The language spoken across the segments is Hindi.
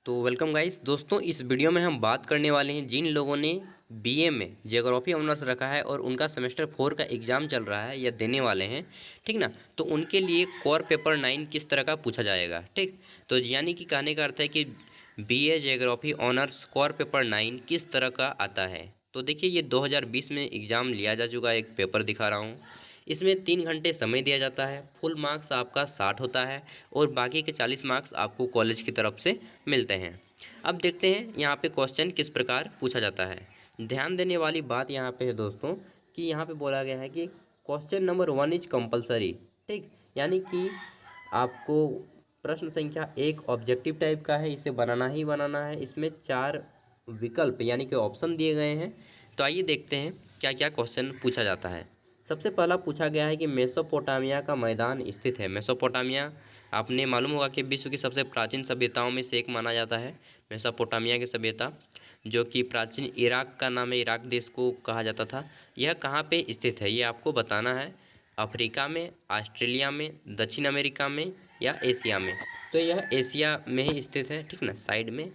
तो वेलकम गाइस दोस्तों, इस वीडियो में हम बात करने वाले हैं जिन लोगों ने बीए में ज्योग्राफी ऑनर्स रखा है और उनका सेमेस्टर 4 का एग्ज़ाम चल रहा है या देने वाले हैं, ठीक ना। तो उनके लिए कोर पेपर 9 किस तरह का पूछा जाएगा, ठीक। तो यानी कि कहने का अर्थ है कि BA geography honours core paper 9 किस तरह का आता है। तो देखिए, ये 2020 में एग्ज़ाम लिया जा चुका है, एक पेपर दिखा रहा हूँ। इसमें 3 घंटे समय दिया जाता है, फुल मार्क्स आपका 60 होता है और बाकी के 40 मार्क्स आपको कॉलेज की तरफ से मिलते हैं। अब देखते हैं यहाँ पे क्वेश्चन किस प्रकार पूछा जाता है। ध्यान देने वाली बात यहाँ पे है दोस्तों कि यहाँ पे बोला गया है कि क्वेश्चन नंबर 1 इज कंपलसरी, ठीक। यानी कि आपको प्रश्न संख्या 1 ऑब्जेक्टिव टाइप का है, इसे बनाना ही बनाना है। इसमें 4 विकल्प यानी कि ऑप्शन दिए गए हैं। तो आइए देखते हैं क्या क्या क्वेश्चन पूछा जाता है। सबसे पहला पूछा गया है कि मेसोपोटामिया का मैदान स्थित है। मेसोपोटामिया आपने मालूम होगा कि विश्व की सबसे प्राचीन सभ्यताओं में से एक माना जाता है मेसोपोटामिया की सभ्यता, जो कि प्राचीन इराक का नाम है, इराक देश को कहा जाता था। यह कहाँ पे स्थित है ये आपको बताना है। अफ्रीका में, ऑस्ट्रेलिया में, दक्षिण अमेरिका में या एशिया में। तो यह एशिया में ही स्थित है, ठीक ना, साइड में।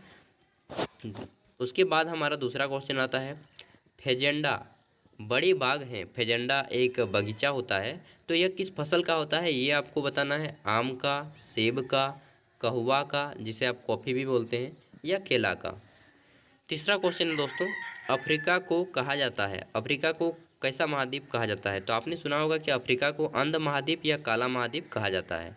उसके बाद हमारा दूसरा क्वेश्चन आता है, फेजेंडा बड़ी बाग हैं। फेजेंडा एक बगीचा होता है, तो यह किस फसल का होता है ये आपको बताना है। आम का, सेब का, कहुआ का जिसे आप कॉफ़ी भी बोलते हैं, या केला का। तीसरा क्वेश्चन है दोस्तों, अफ्रीका को कहा जाता है, अफ्रीका को कैसा महाद्वीप कहा जाता है। तो आपने सुना होगा कि अफ्रीका को अंध महाद्वीप या काला महाद्वीप कहा जाता है।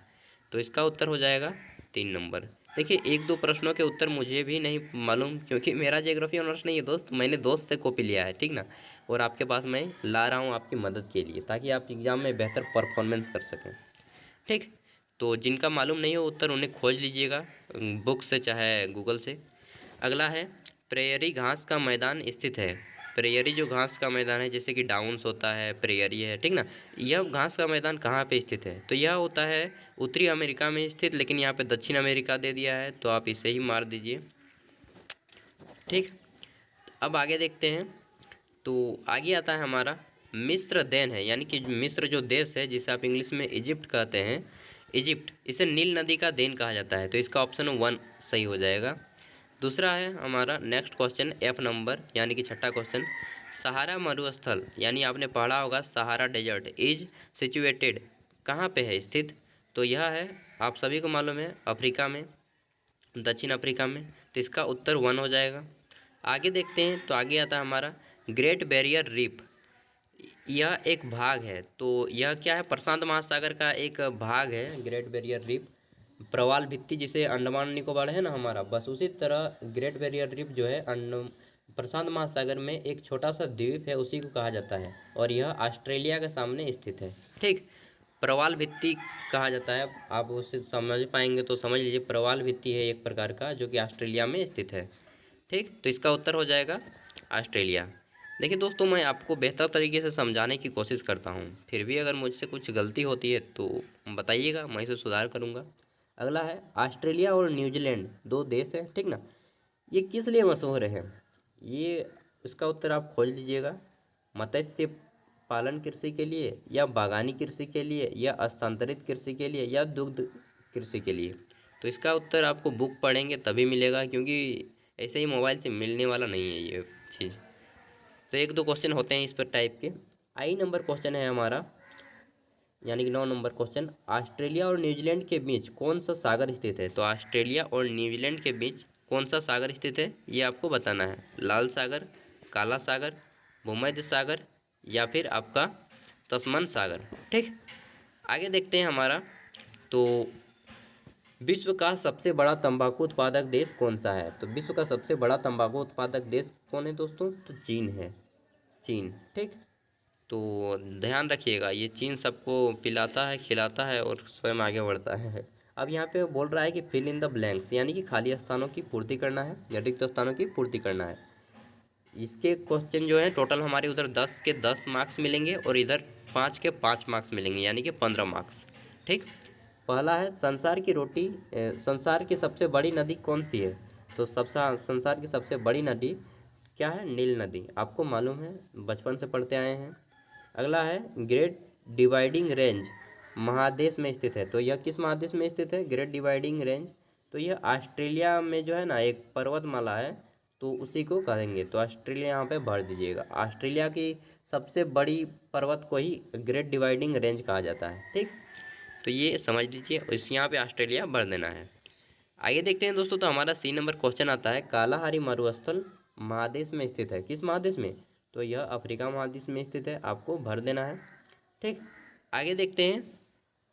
तो इसका उत्तर हो जाएगा 3 नंबर। देखिए, 1-2 प्रश्नों के उत्तर मुझे भी नहीं मालूम, क्योंकि मेरा ज्योग्राफी ऑनर्स नहीं है दोस्त, मैंने दोस्त से कॉपी लिया है, ठीक ना। और आपके पास मैं ला रहा हूँ आपकी मदद के लिए, ताकि आप एग्ज़ाम में बेहतर परफॉर्मेंस कर सकें, ठीक। तो जिनका मालूम नहीं हो उत्तर, उन्हें खोज लीजिएगा बुक से चाहे गूगल से। अगला है, प्रेयरी घास का मैदान स्थित है। प्रेयरी जो घास का मैदान है, जैसे कि डाउन्स होता है, प्रेयरी है, ठीक ना। यह घास का मैदान कहाँ पे स्थित है, तो यह होता है उत्तरी अमेरिका में स्थित, लेकिन यहाँ पे दक्षिण अमेरिका दे दिया है, तो आप इसे ही मार दीजिए, ठीक। अब आगे देखते हैं। तो आगे आता है हमारा मिस्र देन है, यानी कि मिस्र जो देश है, जिसे आप इंग्लिश में इजिप्ट कहते हैं, इजिप्ट, इसे नील नदी का देन कहा जाता है। तो इसका ऑप्शन 1 सही हो जाएगा। दूसरा है हमारा नेक्स्ट क्वेश्चन F नंबर, यानी कि छठा क्वेश्चन, सहारा मरुस्थल, यानी आपने पढ़ा होगा सहारा डेजर्ट इज सिचुएटेड, कहाँ पे है स्थित। तो यह है, आप सभी को मालूम है, अफ्रीका में, दक्षिण अफ्रीका में। तो इसका उत्तर 1 हो जाएगा। आगे देखते हैं। तो आगे आता है हमारा ग्रेट बैरियर रीफ, यह एक भाग है। तो यह क्या है, प्रशांत महासागर का एक भाग है ग्रेट बैरियर रीफ। प्रवाल भित्ति जिसे अंडमान निकोबार है ना हमारा, बस उसी तरह ग्रेट बैरियर रीफ जो है प्रशांत महासागर में एक छोटा सा द्वीप है, उसी को कहा जाता है। और यह ऑस्ट्रेलिया के सामने स्थित है, ठीक। प्रवाल भित्ति कहा जाता है, आप उसे समझ पाएंगे तो समझ लीजिए, प्रवाल भित्ति है एक प्रकार का, जो कि ऑस्ट्रेलिया में स्थित है, ठीक। तो इसका उत्तर हो जाएगा ऑस्ट्रेलिया। देखिए दोस्तों, मैं आपको बेहतर तरीके से समझाने की कोशिश करता हूँ, फिर भी अगर मुझसे कुछ गलती होती है तो बताइएगा, मैं इसे सुधार करूँगा। अगला है, ऑस्ट्रेलिया और न्यूजीलैंड 2 देश है, ठीक ना। ये किस लिए मशहूर है, ये इसका उत्तर आप खोज लीजिएगा। मत्स्य पालन कृषि के लिए, या बागानी कृषि के लिए, या स्थानांतरित कृषि के लिए, या दुग्ध कृषि के लिए। तो इसका उत्तर आपको बुक पढ़ेंगे तभी मिलेगा, क्योंकि ऐसे ही मोबाइल से मिलने वाला नहीं है ये चीज़। तो 1-2 क्वेश्चन होते हैं इस पर टाइप के। आई नंबर क्वेश्चन है हमारा, यानी कि 9 नंबर क्वेश्चन, ऑस्ट्रेलिया और न्यूजीलैंड के बीच कौन सा सागर स्थित है। तो ऑस्ट्रेलिया और न्यूजीलैंड के बीच कौन सा सागर स्थित है ये आपको बताना है। लाल सागर, काला सागर, भूमध्य सागर, या फिर आपका तस्मान सागर, ठीक। आगे देखते हैं हमारा। तो विश्व का सबसे बड़ा तंबाकू उत्पादक देश कौन सा है। तो विश्व का सबसे बड़ा तंबाकू उत्पादक देश कौन है दोस्तों, तो चीन है, चीन, ठीक। तो ध्यान रखिएगा, ये चीन सबको पिलाता है, खिलाता है और स्वयं आगे बढ़ता है। अब यहाँ पे बोल रहा है कि फिल इन द ब्लैंक्स, यानी कि खाली स्थानों की पूर्ति करना है, या रिक्त स्थानों की पूर्ति करना है। इसके क्वेश्चन जो है टोटल हमारे उधर 10 के 10 मार्क्स मिलेंगे और इधर 5 के 5 मार्क्स मिलेंगे, यानी कि 15 मार्क्स, ठीक। पहला है, संसार की सबसे बड़ी नदी कौन सी है। तो संसार की सबसे बड़ी नदी क्या है, नील नदी, आपको मालूम है, बचपन से पढ़ते आए हैं। अगला है, ग्रेट डिवाइडिंग रेंज महादेश में स्थित है। तो यह किस महादेश में स्थित है, ग्रेट डिवाइडिंग रेंज, तो यह ऑस्ट्रेलिया में जो है ना एक पर्वतमाला है, तो उसी को कहेंगे। तो ऑस्ट्रेलिया यहाँ पे भर दीजिएगा। ऑस्ट्रेलिया की सबसे बड़ी पर्वत को ही ग्रेट डिवाइडिंग रेंज कहा जाता है, ठीक। तो ये समझ लीजिए, इस यहाँ पे ऑस्ट्रेलिया भर देना है। आगे देखते हैं दोस्तों, तो हमारा सी नंबर क्वेश्चन आता है, कालाहारी मरुस्थल महादेश में स्थित है। किस महादेश में? तो यह अफ्रीका महादेश में स्थित है, आपको भर देना है, ठीक। आगे देखते हैं,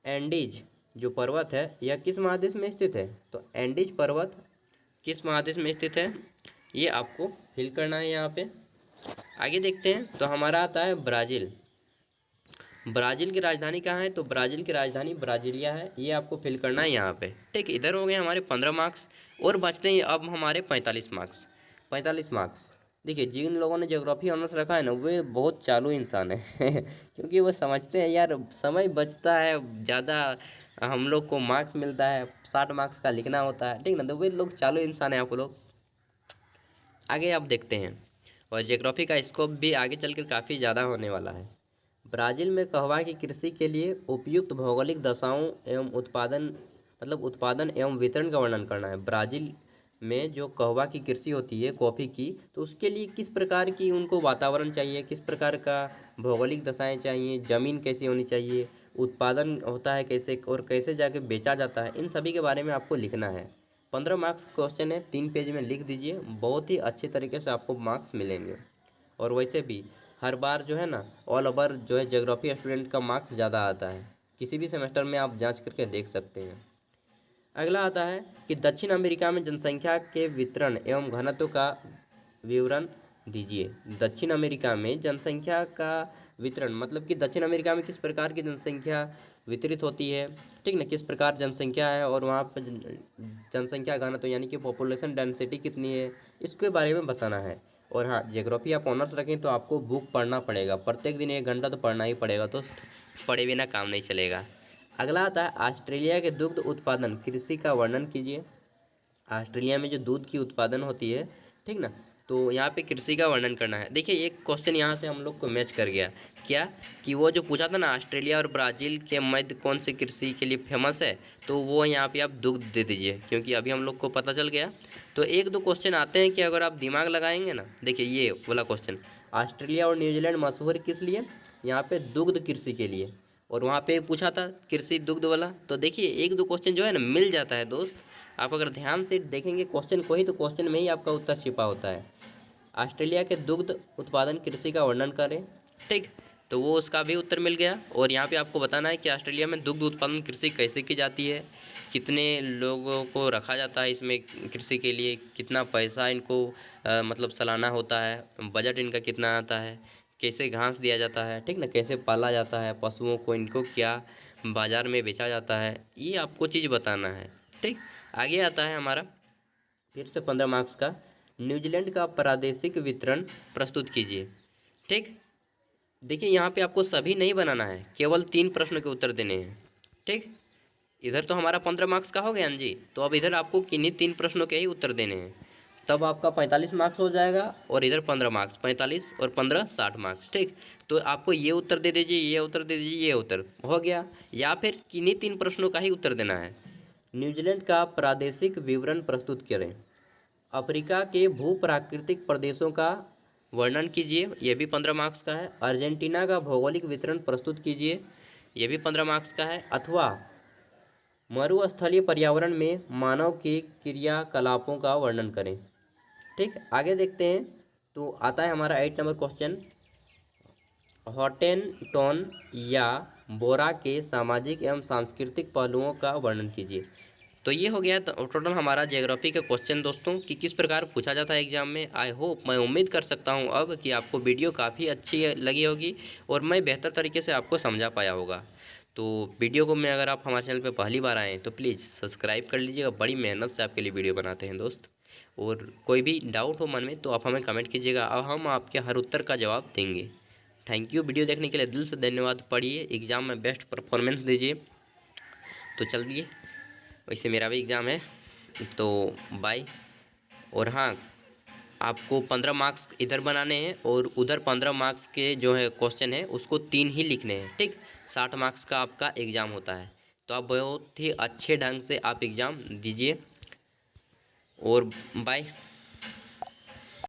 एंडीज जो पर्वत है यह किस महादेश में स्थित है? तो एंडीज पर्वत किस महादेश में स्थित है, ये आपको फिल करना है यहाँ पे। आगे देखते हैं, तो हमारा आता है ब्राज़ील। ब्राज़ील की राजधानी कहाँ है? तो ब्राज़ील की राजधानी ब्राज़ीलिया है, ये आपको फिल करना है यहाँ पे, ठीक। इधर हो गए हमारे 15 मार्क्स और बचते हैं अब हमारे 45 मार्क्स। 45 मार्क्स देखिए, जिन लोगों ने ज्योग्राफी ऑनर्स रखा है ना, वे बहुत चालू इंसान है क्योंकि वो समझते हैं यार समय बचता है ज़्यादा, हम लोग को मार्क्स मिलता है, 60 मार्क्स का लिखना होता है, ठीक ना। तो वे लोग चालू इंसान हैं आप लोग। आगे आप देखते हैं, और ज्योग्राफी का स्कोप भी आगे चलकर काफ़ी ज़्यादा होने वाला है। ब्राज़ील में कहवा की कृषि के लिए उपयुक्त भौगोलिक दशाओं एवं उत्पादन एवं वितरण का वर्णन करना है। ब्राज़ील में जो कहवा की कृषि होती है कॉफ़ी की, तो उसके लिए किस प्रकार की उनको वातावरण चाहिए, किस प्रकार का भौगोलिक दशाएं चाहिए, ज़मीन कैसी होनी चाहिए, उत्पादन होता है कैसे और कैसे जाके बेचा जाता है, इन सभी के बारे में आपको लिखना है। 15 मार्क्स क्वेश्चन है, 3 पेज में लिख दीजिए, बहुत ही अच्छे तरीके से आपको मार्क्स मिलेंगे। और वैसे भी हर बार जो है ना ऑल ओवर जो है ज्योग्राफी स्टूडेंट का मार्क्स ज़्यादा आता है, किसी भी सेमेस्टर में आप जांच करके देख सकते हैं। अगला आता है कि दक्षिण अमेरिका में जनसंख्या के वितरण एवं घनत्व का विवरण दीजिए। दक्षिण अमेरिका में जनसंख्या का वितरण मतलब कि दक्षिण अमेरिका में किस प्रकार की जनसंख्या वितरित होती है, ठीक ना, किस प्रकार जनसंख्या है और वहाँ पर जनसंख्या घनत्व यानी कि पॉपुलेशन डेंसिटी कितनी है, इसके बारे में बताना है। और हाँ, ज्योग्राफी आप ऑनर्स रखें तो आपको बुक पढ़ना पड़ेगा, प्रत्येक दिन 1 घंटा तो पढ़ना ही पड़ेगा, तो पढ़े बिना काम नहीं चलेगा। अगला आता है ऑस्ट्रेलिया के दुग्ध उत्पादन कृषि का वर्णन कीजिए। ऑस्ट्रेलिया में जो दूध की उत्पादन होती है, ठीक ना, तो यहाँ पे कृषि का वर्णन करना है। देखिए एक क्वेश्चन यहाँ से हम लोग को मैच कर गया, क्या कि वो जो पूछा था ना ऑस्ट्रेलिया और ब्राज़ील के मध्य कौन सी कृषि के लिए फेमस है, तो वो यहाँ पे आप दुग्ध दे दीजिए, क्योंकि अभी हम लोग को पता चल गया। तो 1-2 क्वेश्चन आते हैं कि अगर आप दिमाग लगाएंगे ना, देखिए ये वाला क्वेश्चन, ऑस्ट्रेलिया और न्यूजीलैंड मशहूर किस लिए? यहाँ पे दुग्ध कृषि के लिए, और वहाँ पे पूछा था कृषि दुग्ध वाला। तो देखिए 1-2 क्वेश्चन जो है ना मिल जाता है दोस्त, आप अगर ध्यान से देखेंगे क्वेश्चन को ही, तो क्वेश्चन में ही आपका उत्तर छिपा होता है। ऑस्ट्रेलिया के दुग्ध उत्पादन कृषि का वर्णन करें, ठीक, तो वो उसका भी उत्तर मिल गया। और यहाँ पे आपको बताना है कि ऑस्ट्रेलिया में दुग्ध उत्पादन कृषि कैसे की जाती है, कितने लोगों को रखा जाता है इसमें कृषि के लिए, कितना पैसा इनको मतलब सालाना होता है, बजट इनका कितना आता है, कैसे घास दिया जाता है, ठीक ना, कैसे पाला जाता है पशुओं को, इनको क्या बाज़ार में बेचा जाता है, ये आपको चीज़ बताना है, ठीक। आगे आता है हमारा फिर से 15 मार्क्स का, न्यूजीलैंड का प्रादेशिक वितरण प्रस्तुत कीजिए, ठीक। देखिए यहाँ पे आपको सभी नहीं बनाना है, केवल 3 प्रश्नों के उत्तर देने हैं, ठीक। इधर तो हमारा 15 मार्क्स का हो गया जी, तो अब इधर आपको किन्हीं 3 प्रश्नों के ही उत्तर देने हैं, तब आपका 45 मार्क्स हो जाएगा। और इधर 15 मार्क्स, 45 और 15 60 मार्क्स, ठीक। तो आपको ये उत्तर दे दीजिए, ये उत्तर दे दीजिए, ये उत्तर हो गया, या फिर किन्हीं 3 प्रश्नों का ही उत्तर देना है। न्यूजीलैंड का प्रादेशिक विवरण प्रस्तुत करें। अफ्रीका के भू प्राकृतिक प्रदेशों का वर्णन कीजिए, यह भी 15 मार्क्स का है। अर्जेंटीना का भौगोलिक वितरण प्रस्तुत कीजिए, यह भी 15 मार्क्स का है। अथवा मरुस्थलीय पर्यावरण में मानव के क्रियाकलापों का वर्णन करें, ठीक। आगे देखते हैं, तो आता है हमारा 8 नंबर क्वेश्चन, हॉटेनटॉन या बोरा के सामाजिक एवं सांस्कृतिक पहलुओं का वर्णन कीजिए। तो ये हो गया टोटल हमारा ज्योग्राफी का क्वेश्चन दोस्तों, कि किस प्रकार पूछा जाता है एग्जाम में। आई होप, मैं उम्मीद कर सकता हूँ अब कि आपको वीडियो काफ़ी अच्छी लगी होगी और मैं बेहतर तरीके से आपको समझा पाया होगा। तो वीडियो को मैं, अगर आप हमारे चैनल पर पहली बार आएँ तो प्लीज़ सब्सक्राइब कर लीजिएगा, बड़ी मेहनत से आपके लिए वीडियो बनाते हैं दोस्त। और कोई भी डाउट हो मन में तो आप हमें कमेंट कीजिएगा, अब हम आपके हर उत्तर का जवाब देंगे। थैंक यू, वीडियो देखने के लिए दिल से धन्यवाद। पढ़िए, एग्ज़ाम में बेस्ट परफॉर्मेंस दीजिए। तो चलिए, वैसे मेरा भी एग्ज़ाम है, तो बाय। और हाँ, आपको 15 मार्क्स इधर बनाने हैं और उधर 15 मार्क्स के जो है क्वेश्चन है उसको 3 ही लिखने हैं, ठीक। 60 मार्क्स का आपका एग्ज़ाम होता है, तो आप बहुत ही अच्छे ढंग से आप एग्ज़ाम दीजिए, और बाय।